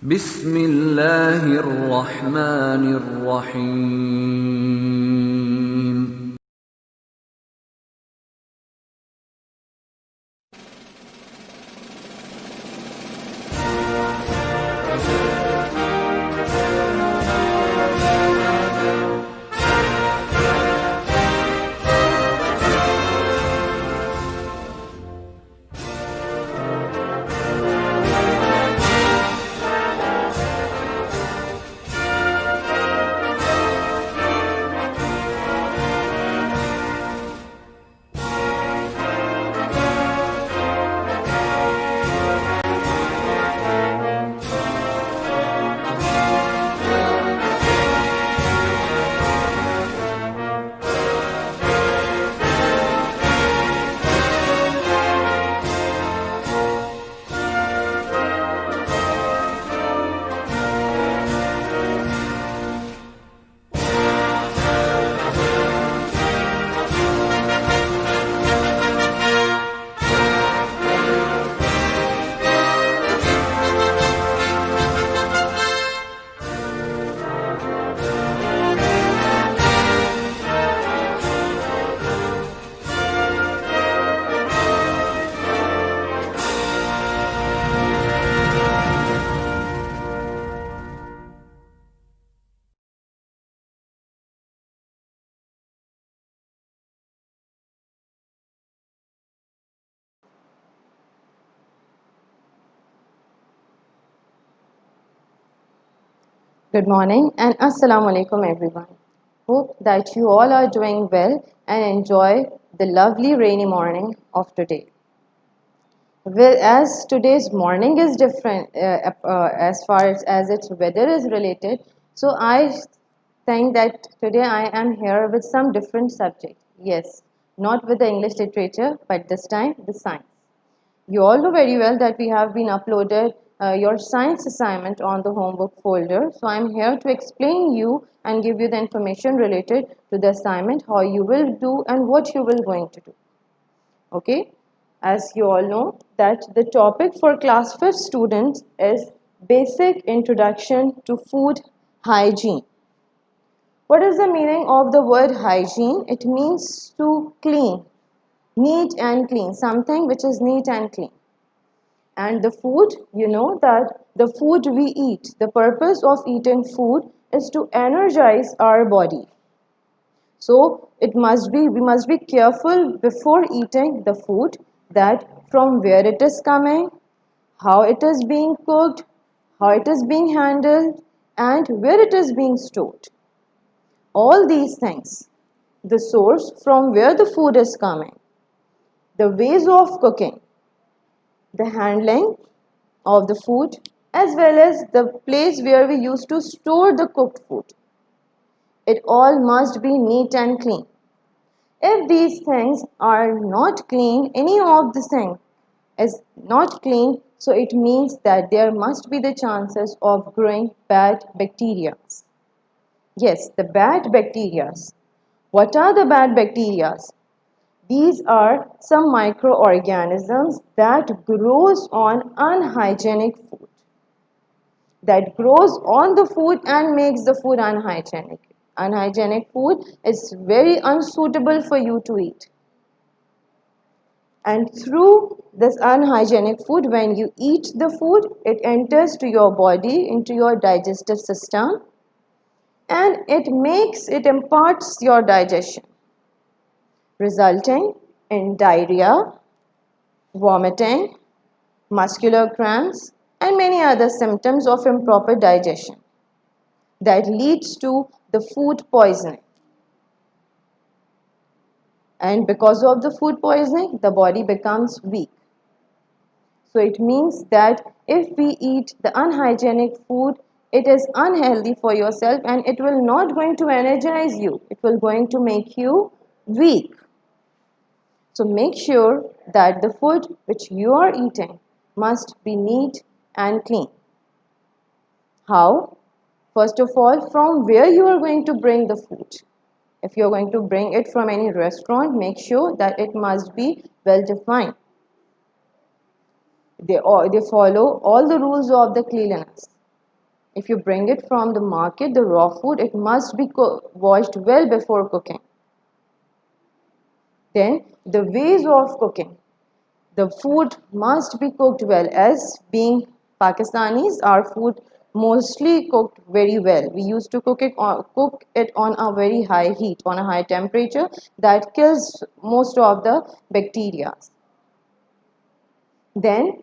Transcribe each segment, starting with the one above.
بسم الله الرحمن الرحيم. Good morning and Assalamu alaikum everyone. Hope that you all are doing well and enjoy the lovely rainy morning of today. Well, as today's morning is different as far as its weather is related, so I think that today I am here with some different subject. Yes, not with the English literature, but this time the science. You all know very well that we have been uploaded your science assignment on the homework folder. So I'm here to explain you and give you the information related to the assignment, how you will do and what you will going to do. Okay, as you all know that the topic for class 5th students is basic introduction to food hygiene. What is the meaning of the word hygiene? It means to clean, neat and clean, something which is neat and clean. And the food, you know that the food we eat, the purpose of eating food is to energize our body. So we must be careful before eating the food that from where it is coming, how it is being cooked, how it is being handled, and where it is being stored. All these things, the source from where the food is coming, the ways of cooking, the handling of the food, as well as the place where we used to store the cooked food. It all must be neat and clean. If these things are not clean, any of the thing is not clean, so it means that there must be the chances of growing bad bacteria. Yes, the bad bacteria. What are the bad bacteria? These are some microorganisms that grows on unhygienic food. That grows on the food and makes the food unhygienic. Unhygienic food is very unsuitable for you to eat. And through this unhygienic food, when you eat the food, it enters to your body, into your digestive system, and it imparts your digestion, resulting in diarrhea, vomiting, muscular cramps, and many other symptoms of improper digestion that leads to the food poisoning. And because of the food poisoning, the body becomes weak. So it means that if we eat the unhygienic food, it is unhealthy for yourself and it will not going to energize you. It will going to make you weak. So make sure that the food which you are eating must be neat and clean. How? First of all, from where you are going to bring the food. If you are going to bring it from any restaurant, make sure that it must be well defined. They follow all the rules of the cleanliness. If you bring it from the market, the raw food, it must be washed well before cooking. Then the ways of cooking. The food must be cooked well. As being Pakistanis, our food mostly cooked very well. We used to cook it on a very high heat, on a high temperature that kills most of the bacteria. Then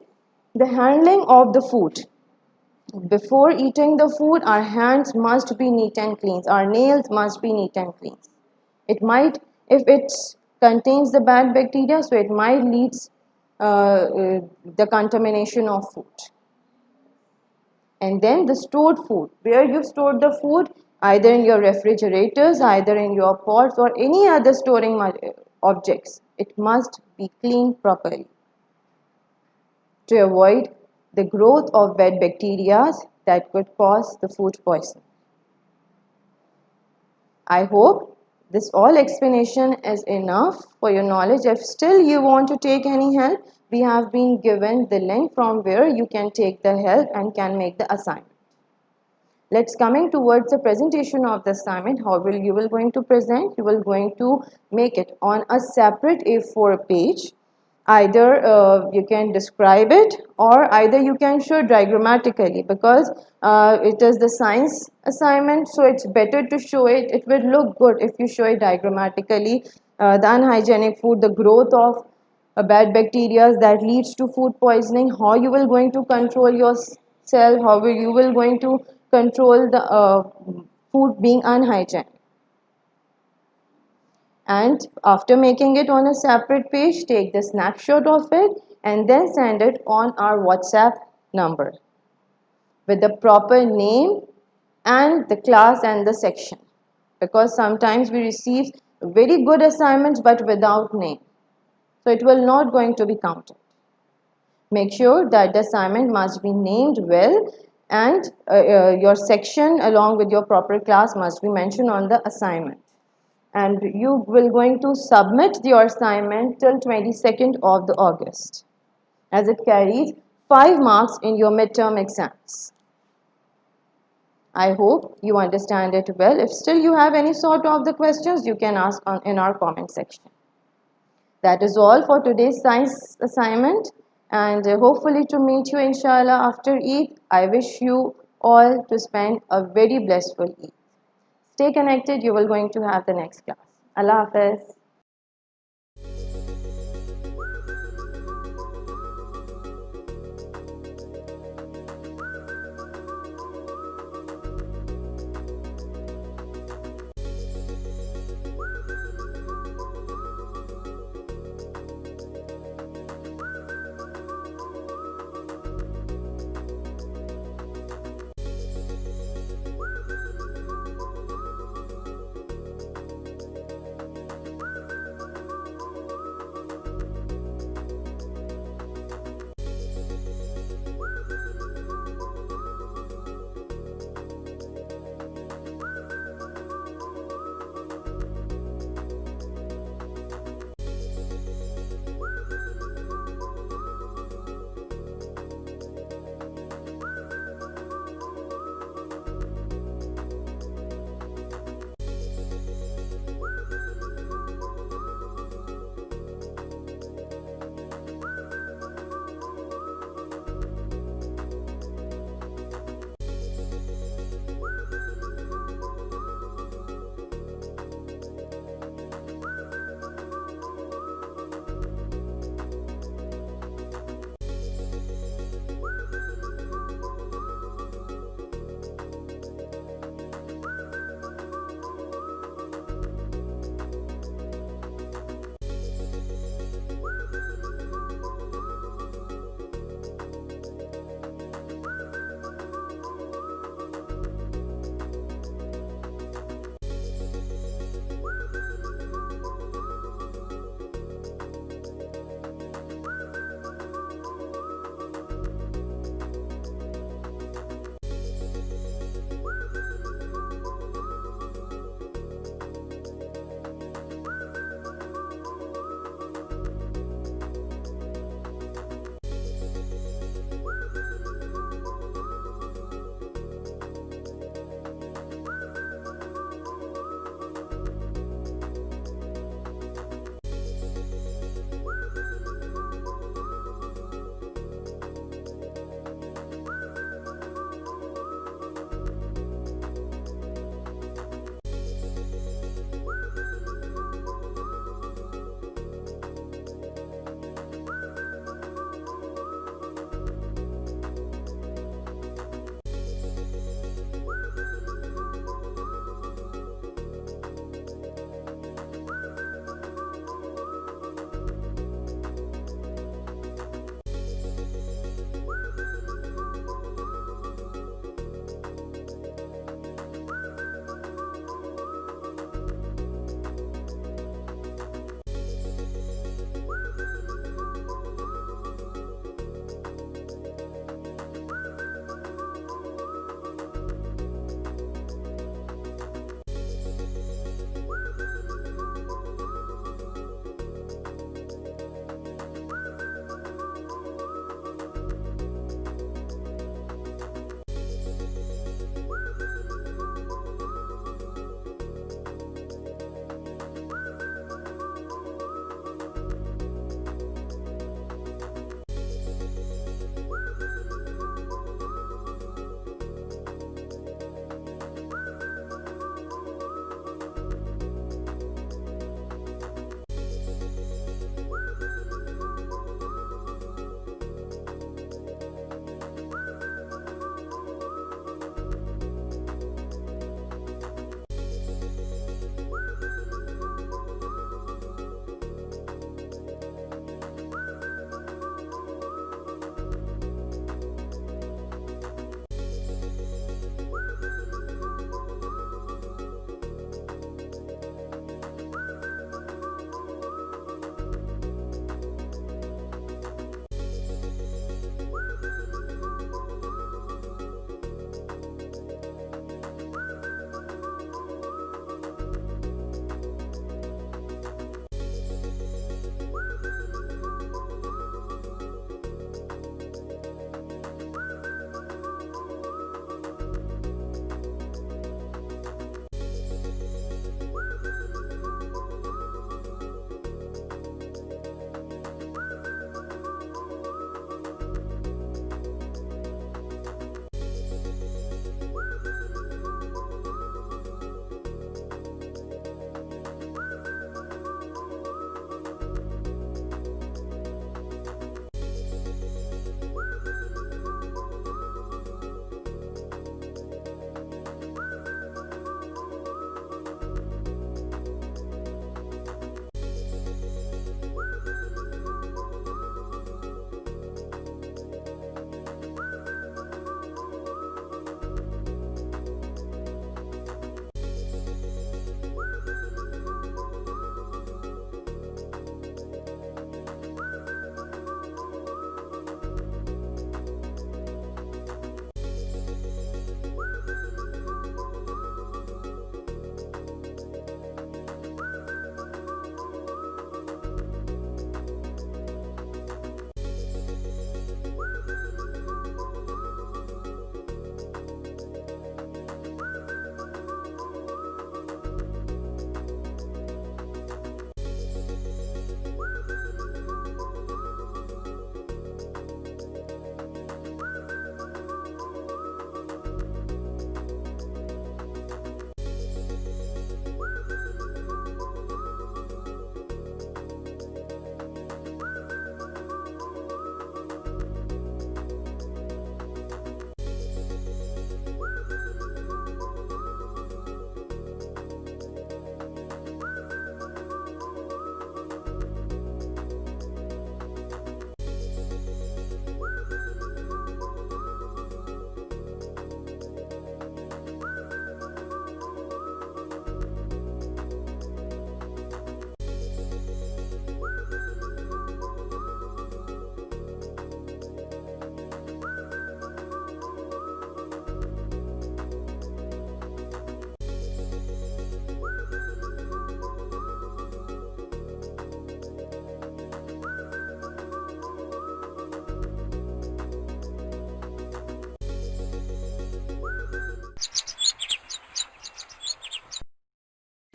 the handling of the food. Before eating the food, our hands must be neat and clean. Our nails must be neat and clean. It might, if it contains the bad bacteria, so it might lead the contamination of food. And then the stored food, where you've stored the food, either in your refrigerators, either in your pots or any other storing objects, it must be cleaned properly to avoid the growth of bad bacteria that could cause the food poisoning. I hope this all explanation is enough for your knowledge. If still you want to take any help, we have been given the link from where you can take the help and can make the assignment. Let's coming towards the presentation of the assignment. How will you will going to present? You will going to make it on a separate A4 page. Either you can describe it or either you can show diagrammatically, because it is the science assignment, so it's better to show it. It will look good if you show it diagrammatically. The unhygienic food, the growth of bad bacteria that leads to food poisoning, how you will going to control yourself, how you will going to control the food being unhygienic. And after making it on a separate page, take the snapshot of it and then send it on our WhatsApp number with the proper name and the class and the section, because sometimes we receive very good assignments but without name, so it will not going to be counted. Make sure that the assignment must be named well, and your section along with your proper class must be mentioned on the assignment. And you will going to submit your assignment till 22nd of the August, as it carries 5 marks in your midterm exams. I hope you understand it well. If still you have any sort of the questions, you can ask in our comment section. That is all for today's science assignment, and hopefully to meet you inshallah after Eid. I wish you all to spend a very blissful Eid. Stay connected. You will going to have the next class. Allah Hafiz.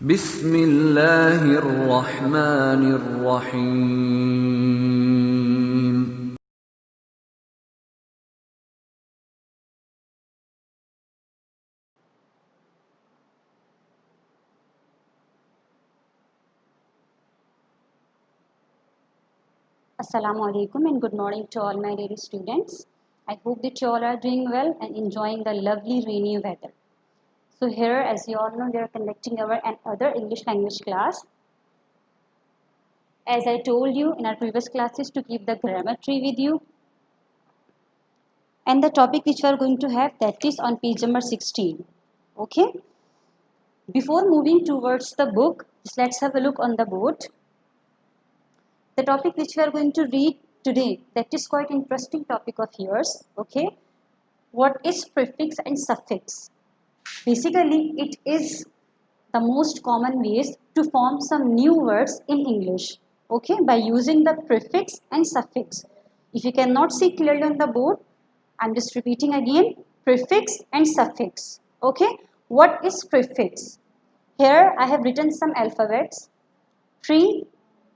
بسم الله الرحمن الرحيم. Assalamu alaikum and good morning to all my dear students. I hope that you all are doing well and enjoying the lovely rainy weather. So here, as you all know, we are conducting our another English language class. As I told you in our previous classes to keep the grammar tree with you. And the topic which we are going to have, that is on page number 16. Okay. Before moving towards the book, just let's have a look on the board. The topic which we are going to read today, that is quite interesting topic of yours. Okay. What is prefix and suffix? Basically, it is the most common ways to form some new words in English. Okay, by using the prefix and suffix. If you cannot see clearly on the board, I'm just repeating again, prefix and suffix. Okay, what is prefix? Here I have written some alphabets, pre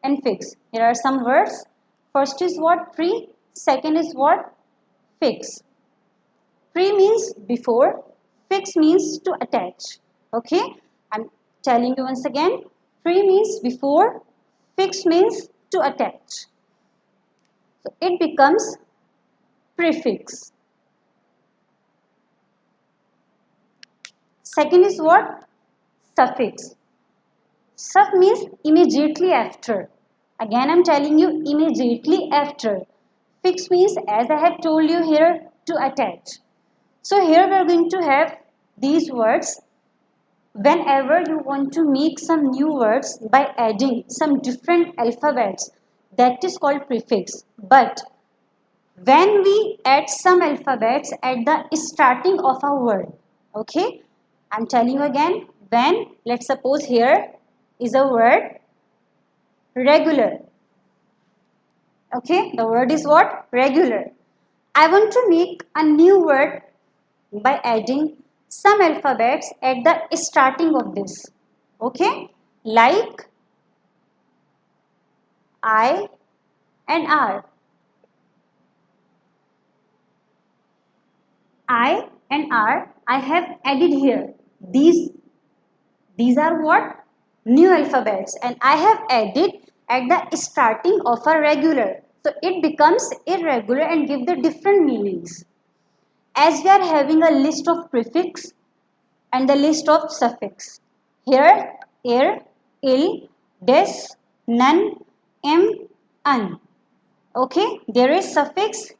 and fix. Here are some words. First is what? Pre. Second is what? Fix. Pre means before, fix means to attach. Okay, I'm telling you once again. Pre means before, fix means to attach. So it becomes prefix. Second is what? Suffix. Suff means immediately after. Again I'm telling you, immediately after. Fix means, as I have told you here, to attach. So here we are going to have these words. Whenever you want to make some new words by adding some different alphabets, that is called prefix. But when we add some alphabets at the starting of a word, okay, I'm telling you again, when, let's suppose here is a word regular. Okay, the word is what? Regular. I want to make a new word by adding some alphabets at the starting of this. Okay, like I and R. I and R I have added here. These are what? New alphabets, and I have added at the starting of a regular. So it becomes irregular and give the different meanings. As we are having a list of prefix and the list of suffix. Here, ir, il, des, none, im, un. Okay, there is suffix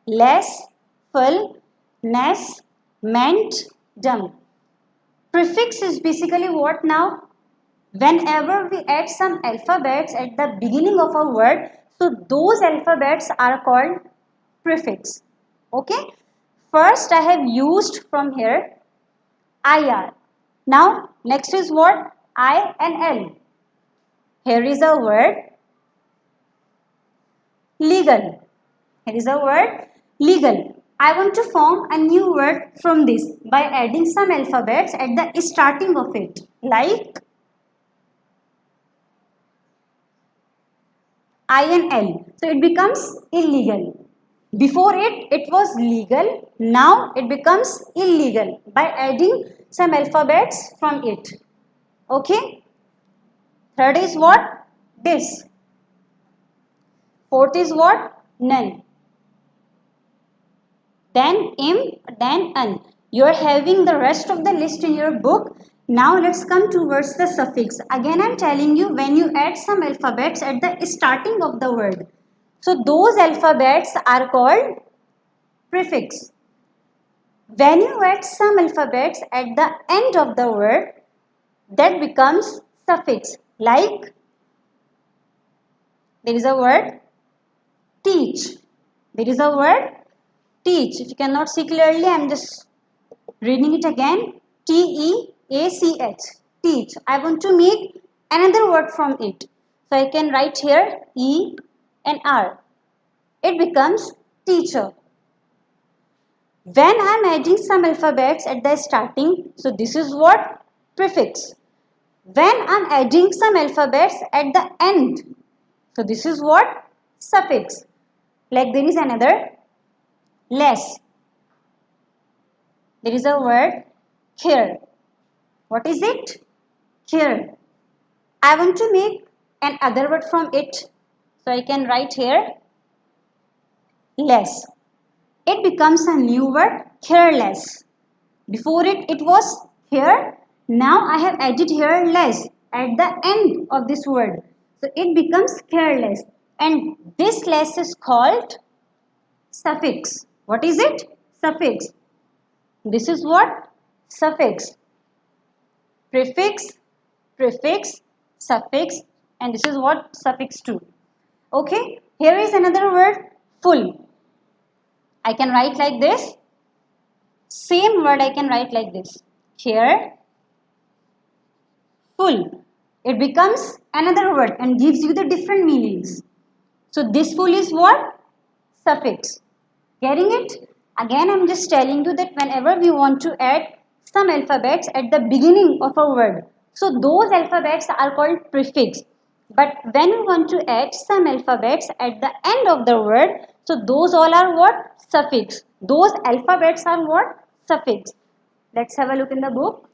less, full, ness, meant, dum. Prefix is basically what now? Whenever we add some alphabets at the beginning of a word, so those alphabets are called prefix. Okay, first I have used from here IR. Now, next is what? I and L. Here is a word legal. Here is a word legal. I want to form a new word from this by adding some alphabets at the starting of it. Like I and L. So it becomes illegal. Before it was legal. Now it becomes illegal by adding some alphabets from it. Okay. Third is what? This. Fourth is what? None. Then im, then un. You are having the rest of the list in your book. Now let's come towards the suffix. Again I am telling you, when you add some alphabets at the starting of the word. So those alphabets are called prefix. When you add some alphabets at the end of the word, that becomes suffix. Like there is a word teach. There is a word teach. If you cannot see clearly, I am just reading it again. T-E-A-C-H. Teach. I want to make another word from it. So I can write here E and R. It becomes teacher. When I am adding some alphabets at the starting, so this is what? Prefix. when I'm adding some alphabets at the end. So this is what? Suffix. Like there is another less. There is a word here. What is it? Here. I want to make an other word from it. So I can write here less. It becomes a new word, careless. Before it was here. Now I have added here less at the end of this word. So it becomes careless. And this less is called suffix. What is it? Suffix. This is what? Suffix. Prefix, prefix, suffix, and this is what? Suffix too. Okay, here is another word, full. I can write like this. Same word I can write like this. Here, full. It becomes another word and gives you the different meanings. So this full is what? Suffix. Getting it? Again, I'm just telling you that whenever we want to add some alphabets at the beginning of a word, so those alphabets are called prefix. But when we want to add some alphabets at the end of the word, so those all are what? Suffix. Those alphabets are what? Suffix. Let's have a look in the book.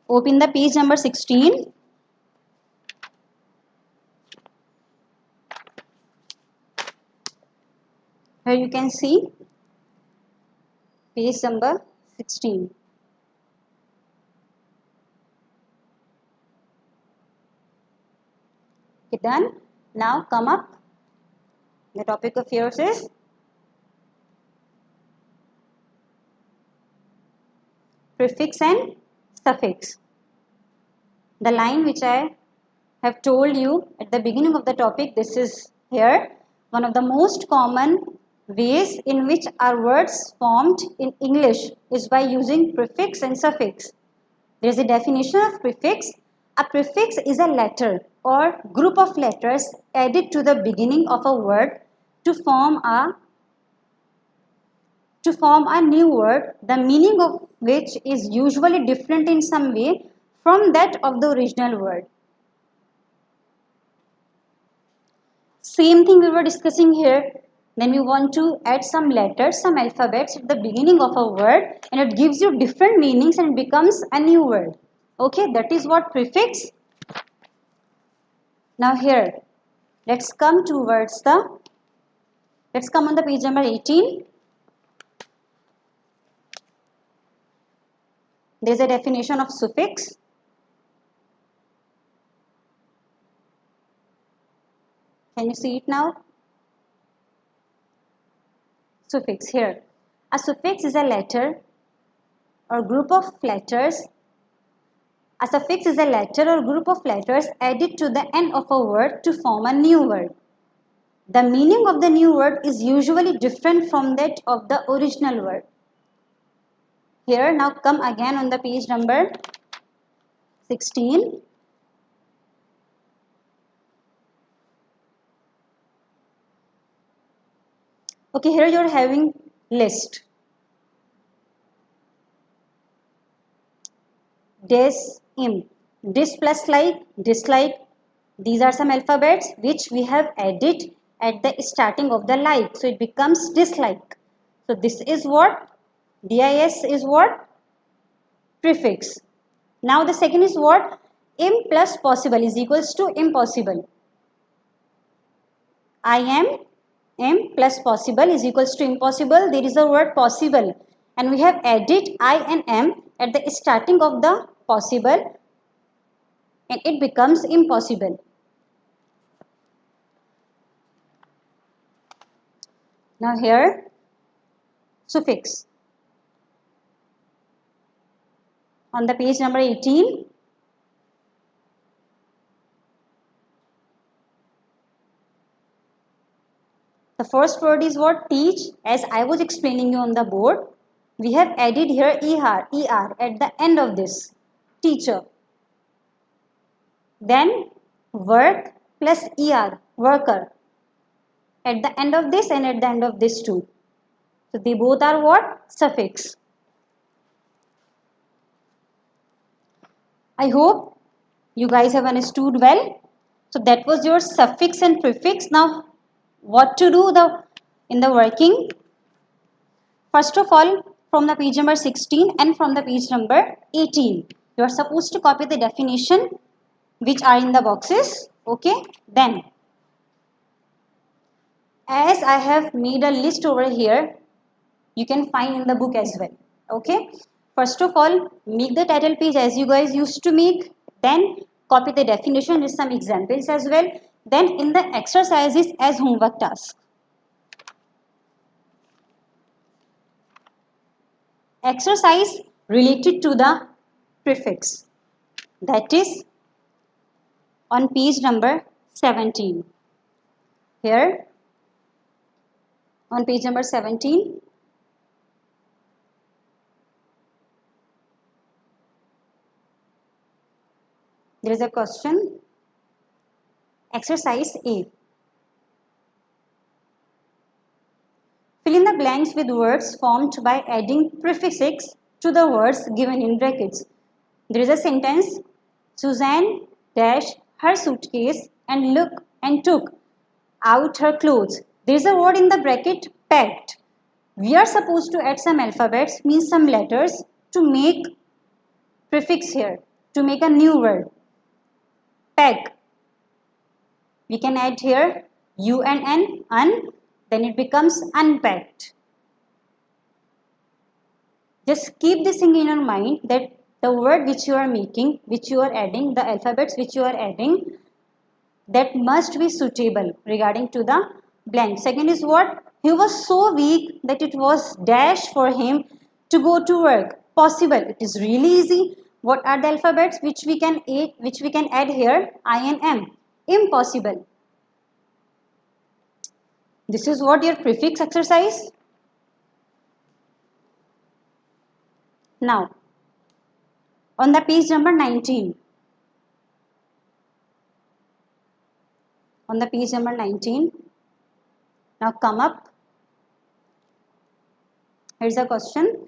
Open the page number 16. Here you can see page number 16. Okay, done. Now come up. The topic of yours is prefix and suffix. The line which I have told you at the beginning of the topic, this is here. One of the most common ways in which our words formed in English is by using prefix and suffix. There is a definition of prefix. A prefix is a letter or group of letters added to the beginning of a word to form a new word, the meaning of which is usually different in some way from that of the original word. Same thing we were discussing here. Then we want to add some letters, some alphabets at the beginning of a word, and it gives you different meanings and becomes a new word. Okay, that is what prefix. Now here, let's come on the page number 18. There is a definition of suffix. Can you see it now? Suffix here. A suffix is a letter or group of letters. A suffix is a letter or group of letters added to the end of a word to form a new word. The meaning of the new word is usually different from that of the original word. Here, now come again on the page number 16. Okay, here you are having list. Dis, im. Dis plus like, dislike. These are some alphabets which we have added at the starting of the like. So it becomes dislike. So this is what? Dis is what? Prefix. Now the second is what? Im plus possible is equals to impossible. I am plus possible is equals to impossible. There is a word possible and we have added I and m at the starting of the possible and it becomes impossible. Now here suffix. On the page number 18, the first word is what? Teach. As I was explaining you on the board, we have added here er at the end of this. Teacher. Then work plus er, worker. At the end of this and at the end of this too. So they both are what? Suffix. I hope you guys have understood well. So that was your suffix and prefix. Now what to do in the working? First of all, from the page number 16 and from the page number 18, you are supposed to copy the definition which are in the boxes. Okay, then as I have made a list over here, you can find in the book as well. Okay, first of all, make the title page as you guys used to make, then copy the definition with some examples as well, then in the exercises as homework task. Exercise related to the prefix, that is on page number 17. Here on page number 17, there is a question. Exercise A. Fill in the blanks with words formed by adding prefixes to the words given in brackets. There is a sentence. Suzanne dashed her suitcase and took out her clothes. There is a word in the bracket, packed. We are supposed to add some alphabets, means some letters, to make prefix here, to make a new word. Pack. We can add here U and N, un, then it becomes unpacked. Just keep this thing in your mind that the word which you are making, which you are adding, the alphabets which you are adding, that must be suitable regarding to the blank. Second is what? He was so weak that it was dash for him to go to work. Possible. It is really easy. What are the alphabets which we can add here? I and M. Impossible. This is what your prefix exercise. Now, on the page number 19. On the page number 19. Now come up. Here's a question.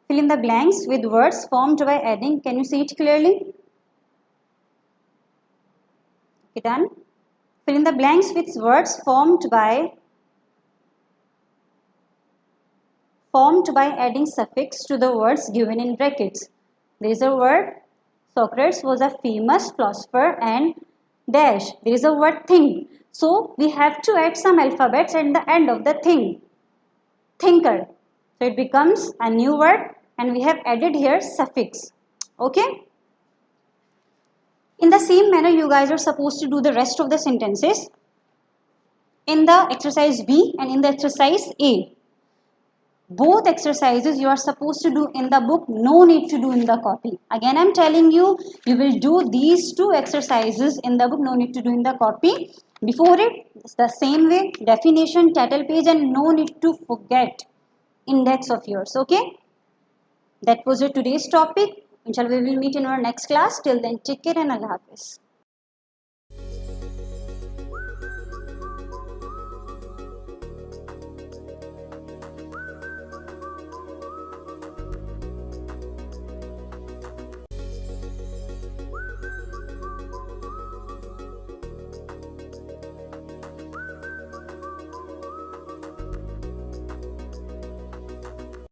Fill in the blanks with words formed by adding. Can you see it clearly? Okay, done. Fill in the blanks with words formed by adding suffix to the words given in brackets. There is a word. Socrates was a famous philosopher and dash. There is a word thing. So we have to add some alphabets at the end of the thing. Thinker. So it becomes a new word and we have added here suffix. Okay. In the same manner, you guys are supposed to do the rest of the sentences in the exercise B and in the exercise A. Both exercises you are supposed to do in the book, no need to do in the copy. Again, I am telling you, you will do these two exercises in the book, no need to do in the copy. Before it, it's the same way, definition, title page, and no need to forget index of yours, okay? That was your today's topic. Inshallah, we will meet in our next class. Till then, take care and Allah Hafiz.